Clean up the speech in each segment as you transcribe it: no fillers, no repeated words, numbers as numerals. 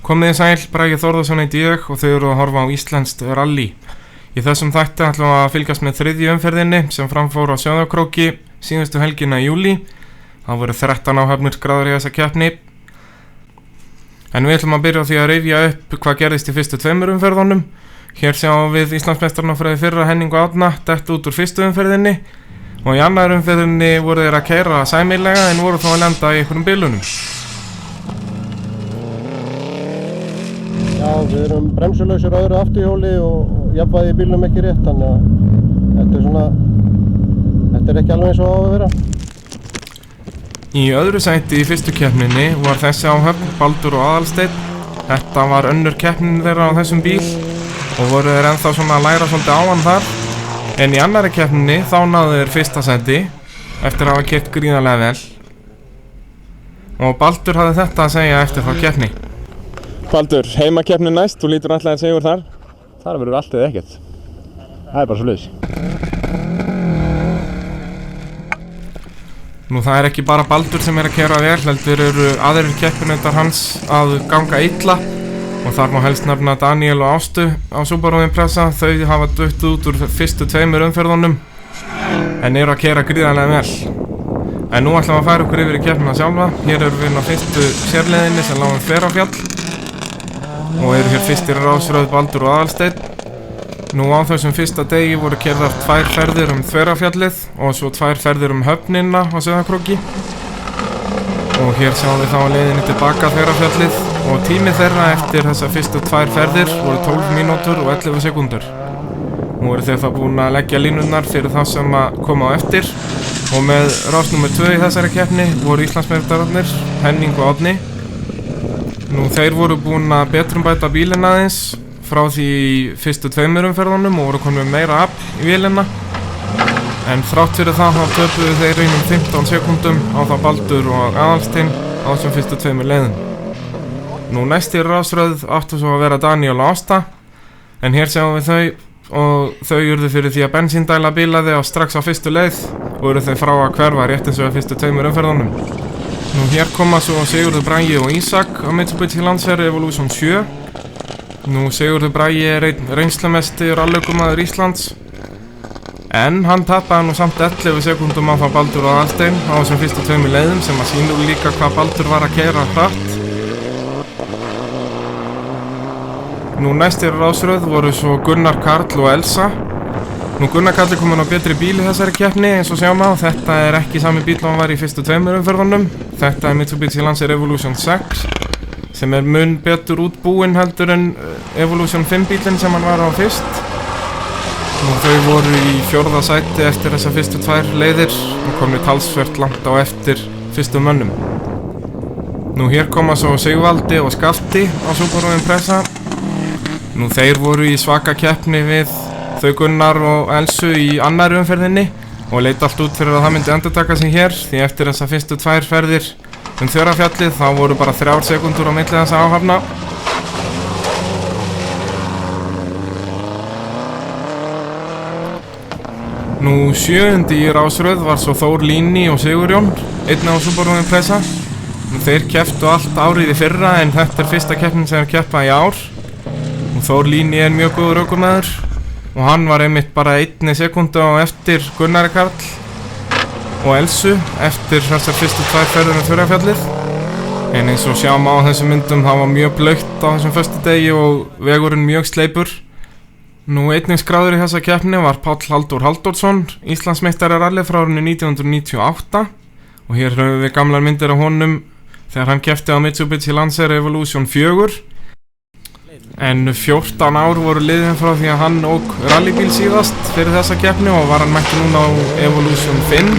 Komið þið sæl, Bragi Þórðarsson heiti ég og þau eru að horfa á íslenskt rally. Í þessum þætti ætlum við að fylgjast með þriðju umferðinni sem framfór á Sauðárkróki síðustu helgina í júlí. Það voru 13 áhafnir skráðar í þessa keppni. En við ætlum að byrja á því að rifja upp hvað gerðist í fyrstu tveimur umferðunum. Hér sjáum við Íslandsmeistarana frá því fyrra Henning og Árna detta út úr fyrstu umferðinni og í annar umferðinni voru þeir að keyra sæmilega en voru þó að lenda í einhverjum bilunum. Já, við erum bremsulausir á öðru afturhjóli og jafnvægi í bílnum ekki rétt, þannig að þetta er ekki alveg eins og á að vera. Í öðru sæti í fyrstu keppninni var þessi áhöfn, Baldur og Aðalsteinn. Þetta var önnur keppnin þeirra á þessum bíl og voru þeir ennþá svona að læra svolítið á hann þar. En í annari keppninni þá náðu þeir fyrsta sæti eftir að hafa keyrt gríðarlega vel. Og Baldur hafði þetta að segja eftir þá keppni. Baldur, heimakeppni næst, þú lítur alltaf að segja úr þar. Þar verður allt eða ekkert. Það er bara svoleiðis. Nú það er ekki bara Baldur sem er að keyra vel, heldur eru aðrir keppinautar hans að ganga illa og þar má helst nefna Daniel og Ástu á Subaru Impreza. Þau hafa dutt út úr fyrstu tveimur umferðunum en eru að keyra gríðarlega vel. En nú ætlum við að færa okkur yfir í keppnina sjálfa. Hér erum við á fyrstu sérleiðinni sem lágum Þverárfjall og eru hér fyrstir rásröð Baldur og Aðalsteinn. Nú á þessum fyrsta degi voru keyrðar 2 ferðir Þverárfjallið og svo 2 ferðir Höfnina á Sauðárkróki. Og hér sjáum við þá leiðinni tilbaka Þverárfjallið og tími þeirra eftir þessar fyrstu 2 ferðir voru 12 mínútur og 11 sekúndur. Nú eru þeir þá búin að leggja línurnar fyrir þá sem að koma á eftir og með rás nummer 2 í þessari keppni voru Íslandsmeistararnir Henning og Árni. Nú þeir voru búin að betrumbæta bílinn aðeins frá því í fyrstu tveimur umferðunum og voru komin með meira afl í vélina. En þrátt fyrir það þá töpuðu þeir einum 15 sekúndum á þá Baldur og Aðalsteinn á þessum fyrstu tveimur leiðum. Nú næst í rásröð áttu svo að vera Daniel og Ásta en hér sjáum við þau og þau urðu fyrir því að bensíndæla bilaði á strax á fyrstu leið og eru þau frá að hverfa rétt eins og að fyrstu tveimur umferðunum. Nú hér koma svo Sigurður Bragi og Ísak á Mitsubishi Lancer Evolution 7. Nú Sigurður Bragi er einn reynslumesti rallaukumaður Íslands en hann tapaði nú samt 11 sekúndum á þá Baldur og Aðalsteinn á þessum fyrstu tveimur leiðum sem að sýnur líka hvað Baldur var að keyra hratt. Nú næstir rásröð voru svo Gunnar Karl og Elsa. Nú Gunnar Karl er komin á betri bíl í þessari keppni eins og sjáum á. Þetta er ekki sami bíl og hann var í fyrstu tveimur umferðunum. Þetta er Mitsubishi Lancer Evolution 6 sem er mun betur útbúinn heldur en Evolution 5 bílinn sem hann var á fyrst. Nú þau voru í 4. sæti eftir þessar fyrstu 2 leiðir og komið talsvert langt á eftir fyrstu mönnum. Nú hér koma svo Sigvaldi og Skafti á Subaru Impreza. Nú þeir voru í svaka keppni við þau Gunnar og Elsu í annari umferðinni og leit allt út fyrir að það myndi endurtaka sig hér því eftir þessar fyrstu 2 ferðir Þverárfjallið þá voru bara 3 sekúndur á milli þessa áhafna. Nú 7. í rásröð var svo Þór Líni og Sigurjón, einnig á Subaru Impreza. Nú þeir kepptu allt árið í fyrra en þetta er fyrsta keppnin sem þeir keppa í ár. Nú Þór Líni er mjög góður ökumaður og hann var einmitt bara 1 sekúndu á eftir Gunnari Karl og Elsu eftir þessar fyrstu 2 ferðir Þverárfjallið. En eins og sjáum á þessum myndum það var mjög blautt á þessum föstu degi og vegurinn mjög sleipur. Nú einnig skráður í þessa keppni var Páll Halldór Halldórsson, Íslandsmeistari rally frá árinu 1998 og hér höfum við gamlar myndir af honum þegar hann keppti á Mitsubishi Lancer Evolution 4. En 14 ár voru liðin frá því að hann ók rallybíl síðast fyrir þessa keppni og var hann mætti núna á Evolution 5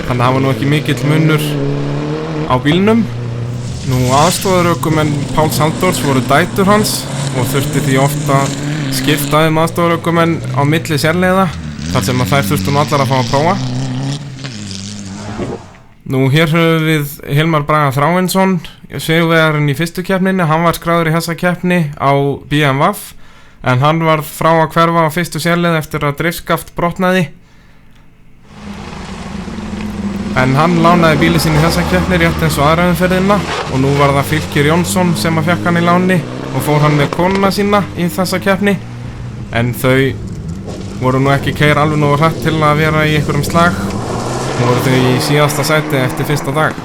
þannig að það var nú ekki mikill munur á bílnum. Nú aðstoðarökumenn Páls Halldórs voru dætur hans og þurfti því ofta skipta aðstoðarökumenn á milli sérleiða þar sem að þær þurftu nú allar að fá að prófa. Nú hér höfum við Hilmar Braga Þráinsson, sigurvegarinn í fyrstu keppninni. Hann var skráður í þessa keppni á BMW en hann var frá að hverfa á fyrstu sérleið eftir að driftskaft brotnaði. En hann lánaði bíli sín í þessa keppni rétt eins og aðra umferðina og nú var það Fylkir Jónsson sem að fekk hann í láni og fór hann með konuna sína í þessa keppni. En þau voru nú ekki keyra alveg nógu hratt til að vera í einhverjum slag. Nú voru þau í síðasta sæti eftir fyrsta dag.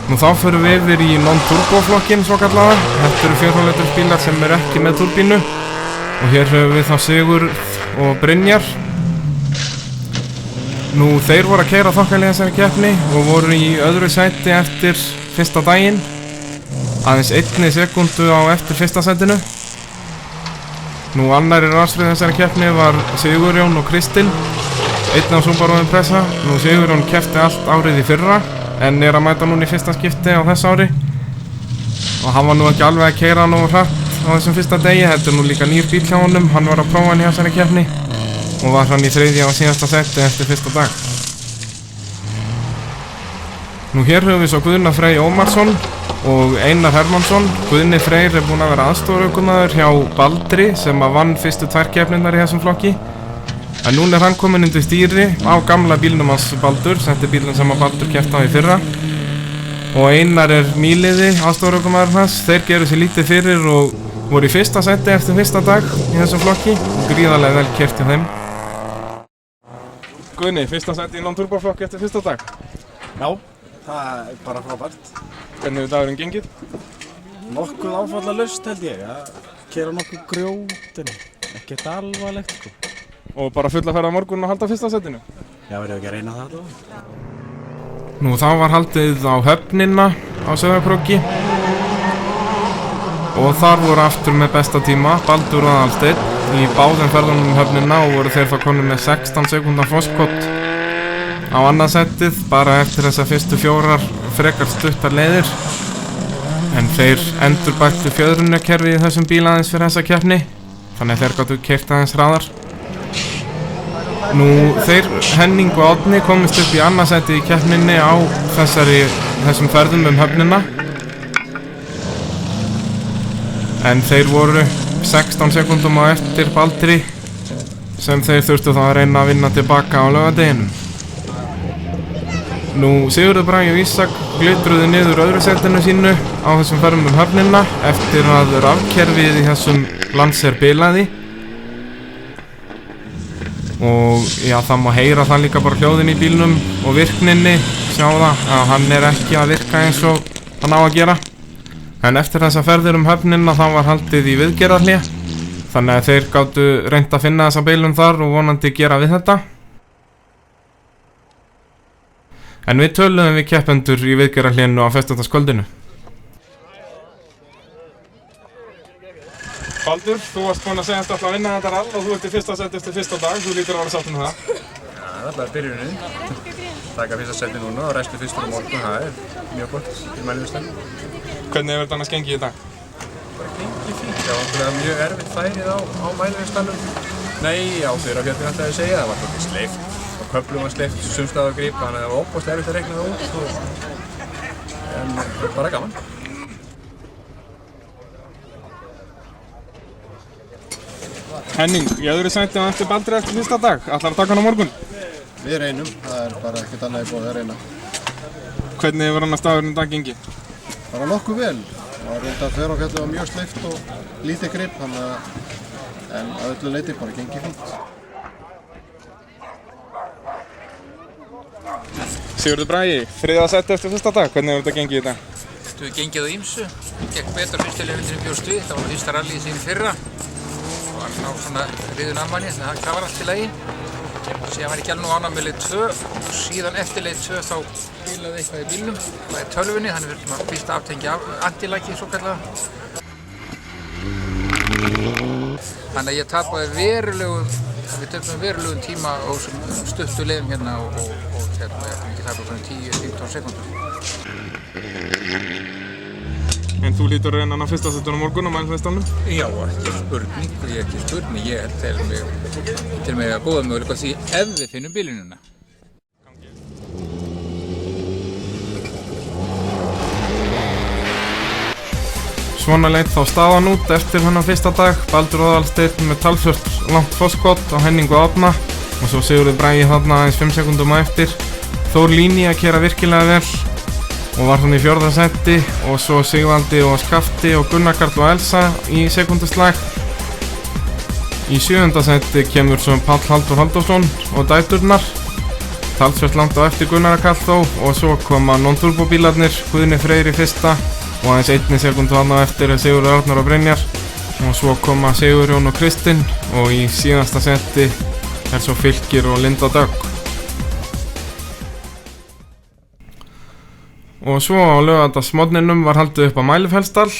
Nú þá förum við yfir í non-turbo flokkin svokallaða. Þetta eru 400 bílar sem eru ekki með turbínu. Og hér höfum við þá Sigurð og Brynjar. Nú þeir voru að keyra þokkalega þessari keppni og voru í öðru sæti eftir fyrsta daginn. Aðeins 1 sekúndu á eftir fyrsta sætinu. Nú annari rasrið þessari keppni var Sigurjón og Kristinn, einn af Subaru Impreza. Nú Sigurjón keppti allt árið í fyrra en er að mæta núna í fyrsta skipti á þessu ári. Og hann var nú ekki alveg að keyra nógu hratt á þessum fyrsta degi. Þetta er nú líka nýr bíl hjá honum, hann var að prófa hann í þessari keppni og var hann í 3. og síðasta seti eftir fyrsta dag. Nú hér höfum við svo Guðna Frey Ómarsson og Einar Hermannsson. Guðni Freyr er búinn að vera aðstoðarökumaður hjá Baldri sem að vann fyrstu 2 keppnirnar í þessum flokki. En núna er hann kominn undir stýri á gamla bílnum hans Baldur, þetta er bílinn sem að Baldur keppti á í fyrra. Og Einar er nýliði aðstoðarökumaður hans, þeir geru sér lítið fyrir og voru í fyrsta seti eftir fyrsta dag í þessum flokki. Gríðarlega vel keyrt hjá þeim. Guðni, fyrsta seti í non-turbo flokki eftir fyrsta dag. Já, það er bara frábært. Hvernig hefur dagurinn gengið? Nokkuð áfallalaust held ég, að keyra nokkuð grjót en ekkert alvarlegt sko. Og bara fulla ferð á morgun og halda fyrsta setinu? Já, verðum ekki að reyna það allavega. Nú þá var haldið á höfnina á Sauðárkróki og þar voru aftur með besta tíma Baldur og Aðalsteinn í báðum ferðunum um höfnina og voru þeir þá konum með 16 sekúnda forskot á annað setið bara eftir þessa fyrstu 4 frekar stuttar leiðir. En þeir endurbættu fjöðrunarkerfi í þessum bíl aðeins fyrir þessa keppni, þannig að þeir gátu keyrt aðeins hraðar. Nú þeir Henning og Árni komist upp í annað sæti í keppninni á þessum ferðum um höfnina. En þeir voru 16 sekúndum á eftir Baldri sem þeir þurftu þá að reyna að vinna tilbaka á laugardeginum. Nú Sigurður Bragi og Ísak glitruðu niður öðru sætinu sínu á þessum ferðum um höfnina eftir að rafkerfið í þessum Lancer bilaði. Og já, það má heyra það líka bara hljóðin í bílnum og virkninni, sjá það að hann er ekki að virka eins og hann á að gera. En eftir þessa ferðir um höfnina þá var haldið í viðgerðarhlé, þannig að þeir gátu reynt að finna þessa bilun þar og vonandi gera við þetta. En við töluðum við keppendur í viðgerðarhlénu á föstudagskvöldinu. Baldur, þú varst búinn að segjast alltaf að vinna þetta rall og þú ert í fyrsta seti eftir fyrsta dag, þú lítur að vera sátt það. Já, það er bara byrjunin. Taka fyrsta seti núna og restu fyrstur á morgun, það er mjög gott í mælivistunum. Hvernig hefur þetta annars gengið í dag? Bara gengið fínt, já, það var mjög erfitt færið á mælivistunum. Nei, á þeirra fjörðin ætlaði að segja, það var svolítið sleift. Og köflum var sleift, sumstað að grípa, þannig að það var óbúst erfitt að reikna það út. En bara gaman. Henning, í öðru sæti á eftir Baldri eftir fyrsta dag, ætlar að taka hann á morgun? Við reynum, það er bara ekkert annað í boði að reyna. Hvernig hefur annars dagurinn í dag gengið? Bara nokkuð vel. Það var reyndar þegar á fjallu var mjög sleift og lítið grip, þannig að en að öllu leyti bara gengið fínt. Sigurður Bragi, þriðja sæti eftir fyrsta dag, hvernig hefur þetta gengið í dag? Þetta hefur gengið á ýmsu. Gekk betur fyrstilegundinu bjóst við, það var fyrsta rallið sín fyrra. Og hann á svona riðun afmanni, þannig að það var allt í lagi. Síðan var ég ekki alveg nú ánægð með leið 2 og síðan eftir leið 2 þá bilaði eitthvað í bílnum. Það er tölvunni, þannig við erum að fyrsta aftengja antilæki svo kallega. Þannig að ég tapaði við töpum verulegum tíma á stuttu leiðum hérna og ég kom ekki tapað svona 10-15 sekúndur. En þú lítur að reyna hann á fyrsta setinu á morgun á mælifestunum? Já, ekki spurning, ég held til mig að góða möguleika því ef við finnum bílununa. Svona leit þá staðan út eftir hennar fyrsta dag. Baldur og Aðalsteinn með talsvert langt forskot á Henning og Árna og svo Sigurður Bragi þarna aðeins 5 sekúndum á eftir. Þór Líni að keyra virkilega vel og var þannig í 4. seti, og svo Sigvaldi og Skafti og Gunnar Karl og Elsa í sekunduslag. Í 7. seti kemur svo Páll Halldór Halldórsson og dæturnar, talsvert langt á eftir Gunnar Karl þó, og svo koma non-turbo bílarnir, Guðni Freyr í 1. og aðeins 1 sekundu hann á eftir Sigurður Arnar og Brynjar, og svo koma Sigurjón og Kristinn, og í síðasta seti svo Fylkir og Linda Dögg. Og svo á laugardagsmorgninum var haldið upp á Mælifellsdal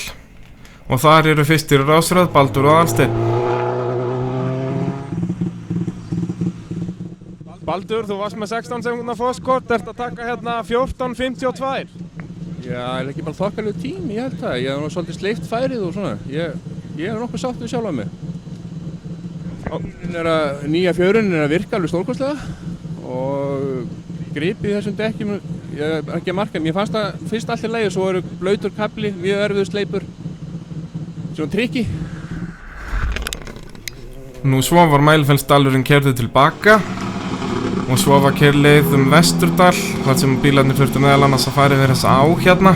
og þar eru fyrstir í rásröð Baldur og Aðalsteinn. Baldur, þú varst með 16 sekúndna forskot, ert að taka hérna 14.52. Já, er ekki bara þokkalegu tími, ég held það. Ég hef svolítið sleift færið og svona. Ég er nokkuð sátt við sjálf af mig. Nýja fjörun er að virka alveg stórkostlega og gripið í þessum dekkjum, ég er ekki að marka. Mér fannst það fyrst allt í lagi og svo eru blautur kafli, mjög erfiður sleipur, svona trikki. Nú svo var Mælifellsdalurinn keyrður tilbaka og svo var keyrð Vesturdal, þar sem bílarnir þurftu meðal annars að fara yfir þessa á hérna,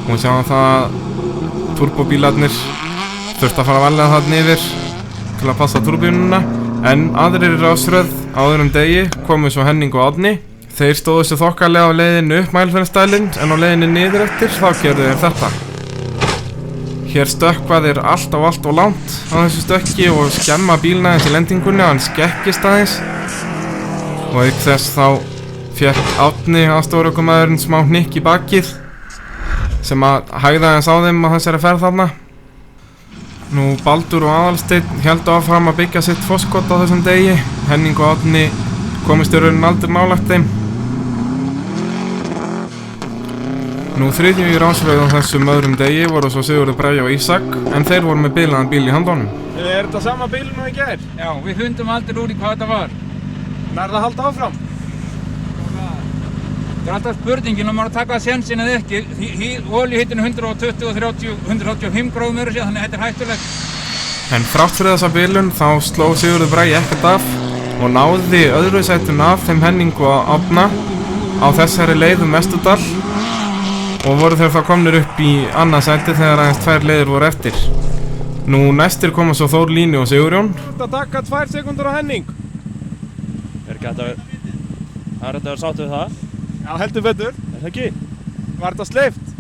og við sjáum það að turbóbílarnir þurftu að fara varlega þarna yfir til að passa turbínuna, en aðrir í rásröð á öðrum degi komu svo Henning og Árni. Þeir stóðu sér þokkalega á leiðinu upp Mælifellsdalinn, en á leiðinu niður eftir þá gerðu þeir þetta. Hér stökkva þeir allt og langt á þessu stökki og skemma bílna eins í lendingunni og hann skekkist aðeins, og auk þess þá fékk Árni aðstofurökumaðurinn smá hnykk í bakið sem að hægða aðeins á þeim á þessari ferð þarna. Nú Baldur og Aðalsteinn héldu áfram að byggja sitt forskot á þessum degi. Henning og Árni komist í rauninni aldrei nálægt þeim. Nú þriðju í rásröð á þessum öðrum degi voru svo Sigurður Bragi og Ísak, en þeir voru með bilaðan bíl í handónum. Er þetta sama bílinn og í gær? Já, við fundum aldrei úr í hvað þetta var. Nær það halda áfram? Það er alltaf spurningin om maður að taka sénsinn eða ekki. Olíuhitinn 120 og 30, 135 gráðum meira sér, þannig að þetta er hættulegt. En þrátt fyrir þessa bilun þá sló Sigurður Bragi ekkert af og náði öðru sætun af þeim Henning og Árna á þessari leið Vesturdal, og voru þeir þá komnir upp í annað sæti þegar aðeins 2 leiðir voru eftir. Nú næstir koma svo Þór Líni og Sigurjón. Þetta taka 2 sekundur á Henning. Er ekki hægt að vera sáttu við það? Já, heldur betur. Er það ekki? Var þetta sleift?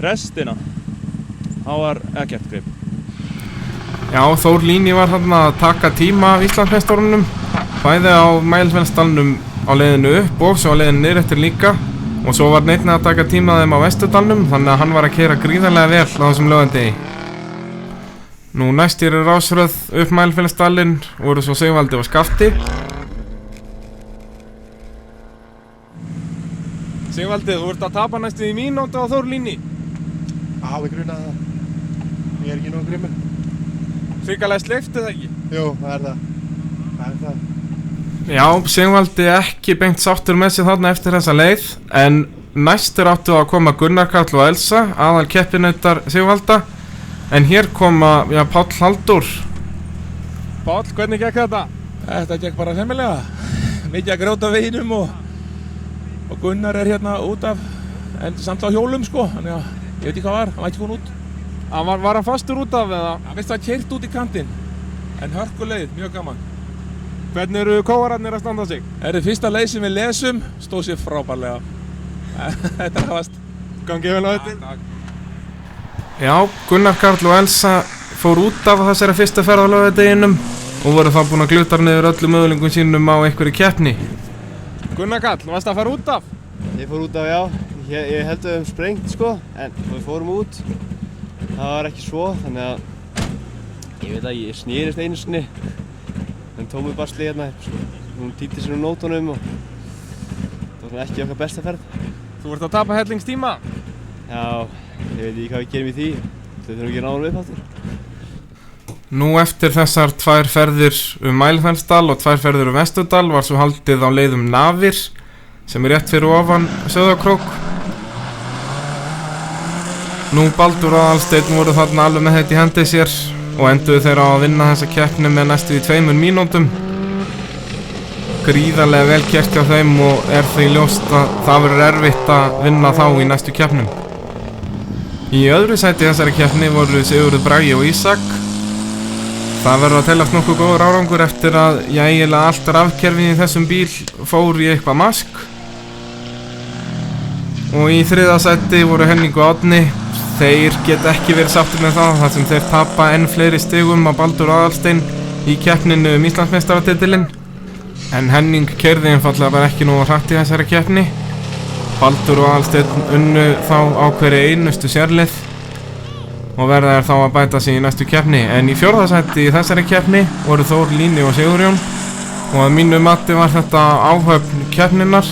Restina, þá var ekkert grip. Já, Þór Líni var þarna að taka tíma af Íslandsmeistarunum, bæði á Mælifellsdalnum á leiðinu upp og svo á leiðinu niður eftir líka, og svo var neitt að taka tíma af þeim á Vesturdalnum, þannig að hann var að keyra gríðarlega vel á þessum laugardegi. Nú næstir í rásröð upp Mælifellsdalinn voru svo Sigvaldi og Skafti. Sigvaldi, þú ert að tapa næstu í mínútu á Þór Líni. Já, við grunaði það. Ég er ekki nógu grimmur. Hrikalega sleift eða ekki? Jú, það er það. Það er það. Já, Sigvaldi ekki beint sáttur með sig þarna eftir þessa leið, en næstir áttu að koma Gunnar Karl og Elsa, aðal keppinautar Sigvalda, en hér koma Páll Halldór. Páll, hvernig gekk þetta? Þetta gekk bara semmilega. Mikið að gráta veginum og Gunnar er hérna út af, en samt á hjólum sko, þannig að ég veit ekki hvað var, hann var ekki komin út. Var hann fastur út af eða? Hann veist að keyrt út í kantinn, en hörkuleið, mjög gaman. Hvernig eru kóararnir að standa sig? Það er fyrsta leið sem við lesum, stóð sér frábærlega. Þetta hafast. Gangið vel á þetta? Já, Gunnar Karl og Elsa fór út af þessari fyrsta ferð á laugardeginum og voru þá búin að gluta niður öllum möguleikum sínum á einhverju keppni. Gunnar Karl, varst að fara út af? Ég fór út af, já. Ég held að við höfum sprengt sko, en við fórum út. Það var ekki svo, þannig að ég veit að ég snýrist einu sinni. En tómið basli hérna, hún týndi sér nótunum og það var ekki okkar besta ferð. Þú ert að tapa hellingstíma? Já, ég veit ekki hvað við gerum í því. Þau þurfum ekki að ná hann upp áttur. Nú eftir þessar 2 ferðir Mælifellsdal og 2 ferðir Vesturdal var svo haldið á leiðum Navir, sem er rétt fyrir ofan Sauðárkrók. Nú Baldur og Aðalsteinn voru þarna alveg með þetta í hendi sér og enduðu þeir á að vinna þessa keppni með næstu í 2 mínútum. gríðarlega vel gert hjá þeim og því ljóst að það verður erfitt að vinna þá í næstu keppnum. Í öðru sæti þessari keppni voru Sigurður Bragi og Ísak. Það verður að teljast nokkuð góður árangur eftir að eiginlega allt rafkerfið í þessum bíl fór í eitthvað mask. Og í þriðja sæti voru Henning og Árni. Þeir geta ekki verið sáttir með það þar sem þeir tapa enn fleiri stigum á Baldur Aðalstein í keppninu Íslandsmeistaratitilinn. En Henning keyrði einfaldlega bara ekki nógu hratt í þessari keppni. Baldur og Aðalsteinn unnu þá á hverri einustu sérlið og verða þá að bæta sig í næstu keppni. En í fjórða sæti í þessari keppni voru Þór, Líni og Sigurjón og að mínu mati var þetta áhöfn keppninnar.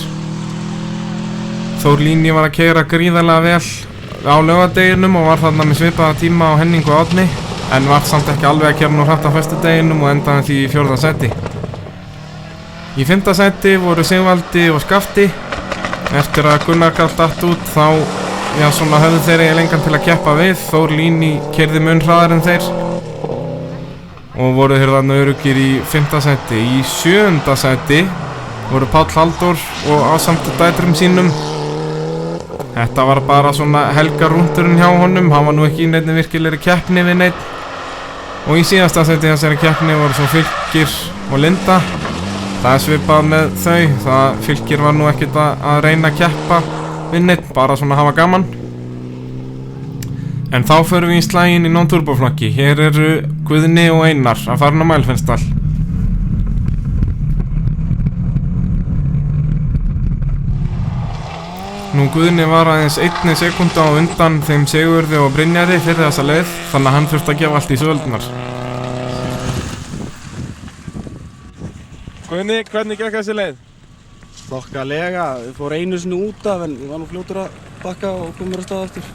Þór Líni var að keyra gríðarlega vel á laugardeginum og var þarna með svipaða tíma á Henning og Árni en var samt ekki alveg að keyra nú hratt á föstudeginum og endaði því í fjórða sæti. Í fimmta sæti voru Sigvaldi og Skafti. Eftir að Gunnar Karl datt út þá höfðu þeir eiginlega engan til að keppa við. Þór Líni keyrði mun hraðar en þeir og voru þeir þarna öruggir í fimmta sæti. Í sjöunda sæti voru Páll Halldór og ásamt dætrum sínum. Þetta var bara svona helgarúndurinn hjá honum, hann var nú ekki í neinni virkilegri keppni við neitt. Og í síðasta sæti þessari keppni voru svo Fylkir og Linda. Það er svipað með þau, Fylkir var nú ekkert að reyna að keppa við neitt, bara svona að hafa gaman. En þá förum við í slaginn í non-turboflokki. Hér eru Guðni og Einar að fara á Mælfellsdal. Nú Guðni var aðeins 1 sekúndu á undan þeim Sigurði og Brynjari fyrir þessa leið, þannig að hann þurfti að gefa allt í söldunar. Guðni, hvernig gekk þessi leið? Þokkalega, við fórum einu sinni út af en við varum fljótur að bakka og komum á stað aftur.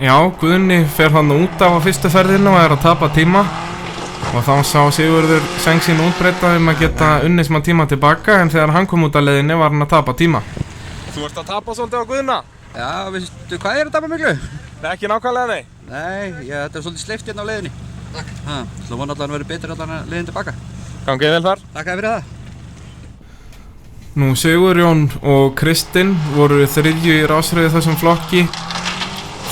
Já, Guðni fer hann út af á fyrstu ferðinu og er að tapa tíma og þá sá Sigurður sæng sín útbreyta að geta unnið smá tíma tilbaka en þegar hann kom út af leiðinni var hann að tapa tíma. Þú ert að tapa svolítið á Guðna? Já, veistu hvað er að tapa miklu? Nei, ekki nákvæmlega nei. Nei, þetta er svolítið sleift hérna á leiðinni. Takk. Svo vona að hann verið betur að leiðin tilbaka. Gangið vel þar. Takk fyrir það. Nú Sigurjón og Kristinn voru þriðju í rásröði þessum flokki.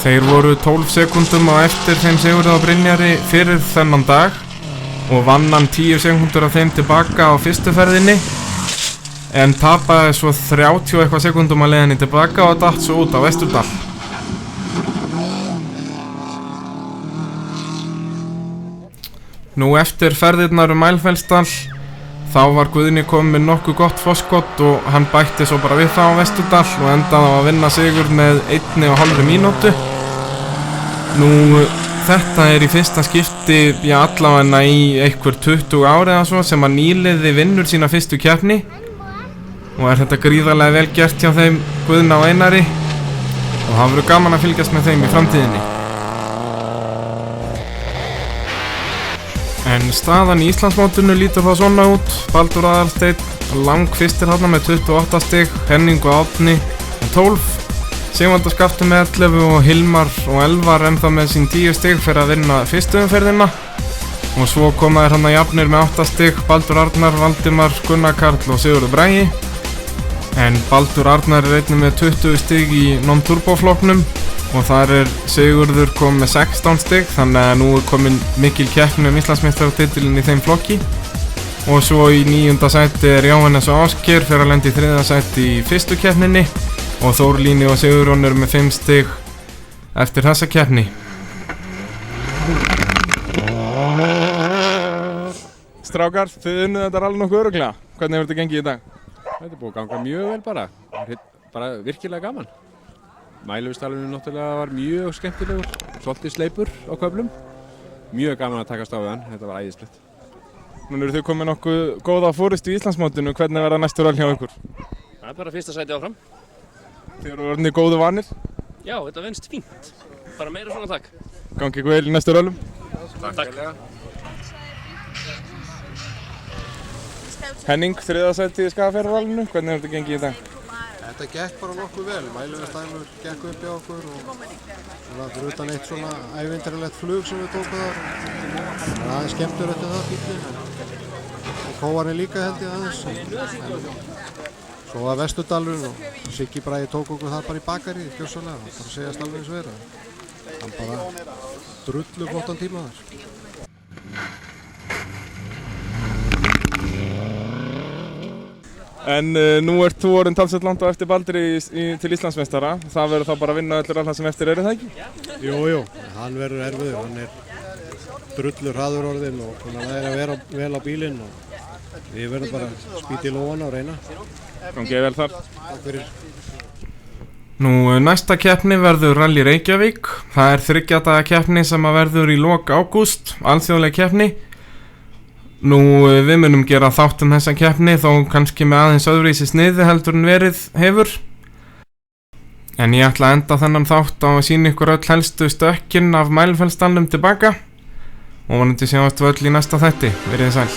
Þeir voru 12 sekúndum á eftir þeim Sigurði og Brynjari fyrir þennan dag og vann hann 10 sekúndur af þeim tilbaka á fyrstu ferðinni en tapaði svo 30 eitthvað sekúndum á leiðinni tilbaka og datt svo út á Vesturdal. Nú eftir ferðirnar Mælfellsdal þá var Guðni komið með nokkuð gott forskot og hann bætti svo bara við það á Vesturdal og endaði á að vinna sigur með 1,5 mínútu. Nú þetta er í fyrsta skipti allavega í einhver 20 ári eða svo sem að nýliði vinnur sína fyrstu keppni og er þetta gríðarlega vel gert hjá þeim Guðna og Einari og það verður gaman að fylgjast með þeim í framtíðinni. En staðan í Íslandsmótinu lítur þá svona út. Baldur Aðalsteinn langfyrstir þarna með 28 stig, Henning og Árni með 12, Sigvaldi Skafti með 11 og Hilmar og Elvar ennþá með sín 10 stig fyrir að vinna fyrstu umferðina. Og svo koma þeir hann að jafnir með 8 stig, Baldur Arnar, Valdimar, Gunnar Karl og Sigurður Bragi. En Baldur Arnar er einnig með 20 stig í non-turboflokknum og þar er Sigurður komið með 16 stig, þannig að nú er komin mikil keppni Íslandsmeistaratitilinn í þeim flokki. Og svo í 9. sæti er Jóhannes og Ásgeir fyrir að lenda í 3. sæti í fyrstu keppninni og Þór, Líni og Sigurjón eru með 5 stig eftir þessa keppni. Strákar, þið unnuð þetta alveg nokkuð örugglega. Hvernig hefur þetta gengið í dag? Þetta er búið að ganga mjög vel bara virkilega gaman. Mælfellsdalurinn náttúrulega var mjög skemmtilegur, svolítið sleipur á köflum. Mjög gaman að takast á við hann, þetta var æðislegt. Nú eru þið komið nokkuð góða fórystu í Íslandsmótinu, hvernig verða næstu röll hjá ykkur? Það er bara fyrsta sæti áfram. Þið eru orðnir góðu vanir? Já, þetta venst fínt. Bara meira svona takk. Gangi ykkur vel í næstu röllum? Takk. Henning, 3. sæti í Skagafjarðarrallinu, hvernig hefur þetta gengið í dag? Þetta gekk bara nokkuð vel, Mælfellsdalur gekk upp hjá okkur og fyrir utan eitt svona ævintýralegt flug sem við tókum þar. Það er skemmtur eftir það bíllinn, en Kóarni líka held ég aðeins. Svo var Vesturdalurinn og Siggi Bragi tók okkur þar bara í bakari, gjörsamlega, bara að segjast alveg eins og vera. Hann bara drullu flottan tíma þar. En nú ert þú orðinn talsveit langt á eftir Baldri til Íslandsmeistara. Það verður þá bara að vinna öllur allar sem eftir eru, það ekki? Jú, hann verður erfiður, hann er drullur hraður orðinn og hann er að vera vel á bílinn og við verðum bara að spýta í lófana og reyna. Gangið vel þar. Takk fyrir. Nú, næsta keppni verður Rally Reykjavík. Það er 3 daga keppni sem að verður í lok ágúst, alþjóðleg keppni. Nú, við munum gera þátt þessa keppni þó kannski með aðeins öðruvísi sniði heldur en verið hefur. En ég ætla að enda þennan þátt á að sýna ykkur öll helstu stökkin af Mælifellsdalnum tilbaka og vonandi sjáumst við öll í næsta þætti. Verið sæl.